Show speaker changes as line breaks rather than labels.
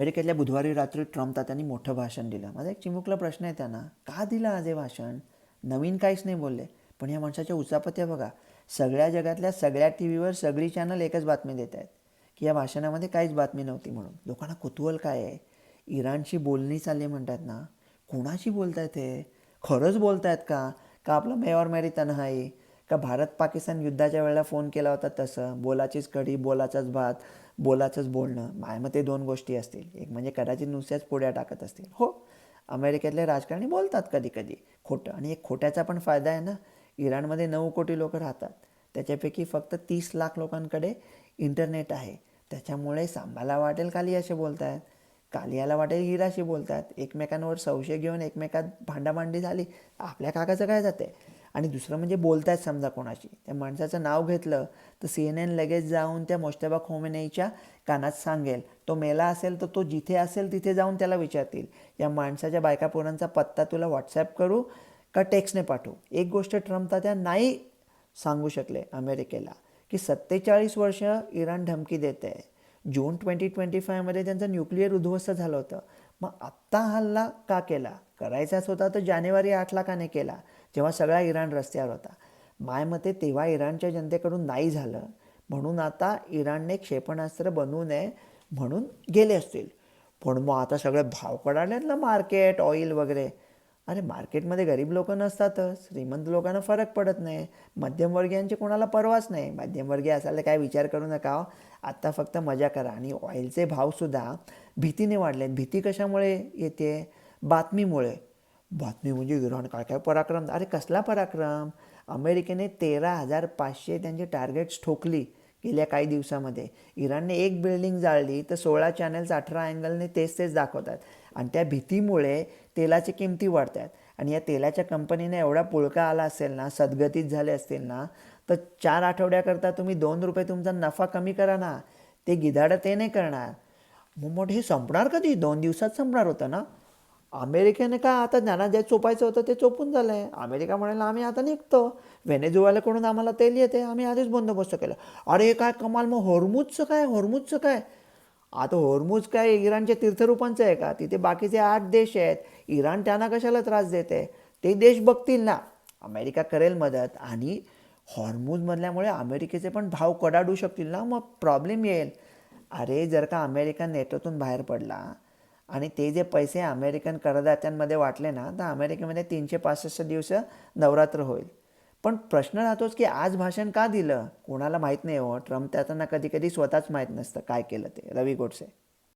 अमेरिकेतल्या बुधवारी रात्री ट्रम्प तात्यांनी मोठं भाषण दिलं. माझा एक चिमुकला प्रश्न आहे त्यांना, का दिलं आज हे भाषण? नवीन काहीच नाही बोलले, पण या माणसाच्या उचापत्या बघा. सगळ्या जगातल्या सगळ्या टी व्हीवर सगळी चॅनल एकच बातमी देत आहेत की या भाषणामध्ये काहीच बातमी नव्हती म्हणून. लोकांना कुतूहल काय आहे? इराणशी बोलणी चालली म्हणतात ना, कोणाशी बोलत आहेत हे? खरंच बोलत आहेत का? का आपलं मे और मेरी तन्हाई, का भारत पाकिस्तान युद्धाच्या वेळेला फोन केला होता तसं बोलाचीच कढी, बोलाचाच भात, बोलाचंच बोलणं? माझ्या मते दोन गोष्टी असतील. एक म्हणजे कदाचित नुसत्याच पुड्या टाकत असतील. हो, अमेरिकेतले राजकारणी बोलतात कधी कधी खोटं, आणि एक खोट्याचा पण फायदा आहे ना. इराणमध्ये 9 कोटी लोक राहतात, त्याच्यापैकी फक्त 30 लाख लोकांकडे इंटरनेट आहे. त्याच्यामुळे सांबाला वाटेल काली असे बोलत आहेत, कालियाला वाटेल हिराशी बोलत आहेत. एकमेकांवर संशय घेऊन एकमेकात भांडाभांडी झाली, आपल्या काकाचं काय जाते? आणि दुसरं म्हणजे बोलतायत समजा कोणाशी, त्या माणसाचं नाव घेतलं तर CNN लगेच जाऊन त्या मोश्तबा खोमेनीच्या कानात सांगेल. तो मेला असेल तर तो जिथे असेल तिथे जाऊन त्याला विचारतील, या माणसाच्या बायका पोरांचा पत्ता तुला व्हॉट्सॲप करू का टेक्स्टने पाठवू? एक गोष्ट ट्रम्प तात्या नाही सांगू शकले अमेरिकेला, की 47 वर्ष इराण धमकी देते आहे. जून 2025मध्ये त्यांचं न्यूक्लिअर उद्ध्वस्त झालं होतं. मग आत्ता हल्ला का केला? करायचाच होता तर जानेवारी 8ला का नाही केला, जेव्हा सगळा इराण रस्त्यावर होता? माय मते तेव्हा इराणच्या जनतेकडून नाही झालं, म्हणून आता इराणने क्षेपणास्त्र बनवू नये म्हणून गेले असतील. पण मग आता सगळे भाव कडालेत ना, मार्केट, ऑइल वगैरे. अरे मार्केटमध्ये गरीब लोक नसतातच, श्रीमंत लोकांना फरक पडत नाही, मध्यमवर्गीयांची कोणाला परवाच नाही. मध्यमवर्गीय असायला काय विचार करू नका हो. आत्ता फक्त मजा करा. आणि ऑइलचे भावसुद्धा भीतीने वाढलेत. भीती कशामुळे येते? बातमीमुळे. बातमी म्हणजे इराण काय काय पराक्रम. अरे कसला पराक्रम? अमेरिकेने 13,500 त्यांची टार्गेट्स ठोकली गेल्या काही दिवसामध्ये. इराणने एक बिल्डिंग जाळली तर 16 चॅनल्स 18 अँगलने तेच दाखवतात. आणि त्या भीतीमुळे तेलाची किमती वाढतात. आणि या तेलाच्या कंपनीने एवढा पुळका आला असेल ना, सद्गतीत झाले असतील ना, तर 4 आठवड्याकरता तुम्ही ₹2 तुमचा नफा कमी करा ना, ते गिधाडं ते नाही करणार. मग हे संपणार कधी? 2 दिवसात संपणार होतं ना. अमेरिकेने काय आता ज्यांना जे चोपायचं होतं ते चोपून झालं आहे. अमेरिका म्हणाला आम्ही आता निघतो, व्हेनेझुएलाकडून आम्हाला तेल येते, आम्ही आधीच बंदोबस्त केलं. अरे काय कमाल. मग होर्मुजचं काय? होर्मुजचं काय? आता होर्मुज काय इराणच्या तीर्थरूपांचं आहे का? तिथे बाकीचे 8 देश आहेत. इराण त्यांना कशाला त्रास देते? ते देश बघतील ना. अमेरिका करेल मदत, आणि हॉर्मुजमधल्यामुळे अमेरिकेचे पण भाव कडाडू शकतील ना, मग प्रॉब्लेम येईल. अरे जर का अमेरिका नेटोतून बाहेर पडला आणि ते जे पैसे अमेरिकन करदात्यांमध्ये वाटले ना, तर अमेरिकेमध्ये 365 दिवस नवरात्र होईल. पण प्रश्न राहतोच की आज भाषण का दिलं? कोणाला माहीत नाही हो. ट्रम्प त्यांना कधी कधी स्वतःच माहीत नसतं काय केलं ते. रवी गोडसे.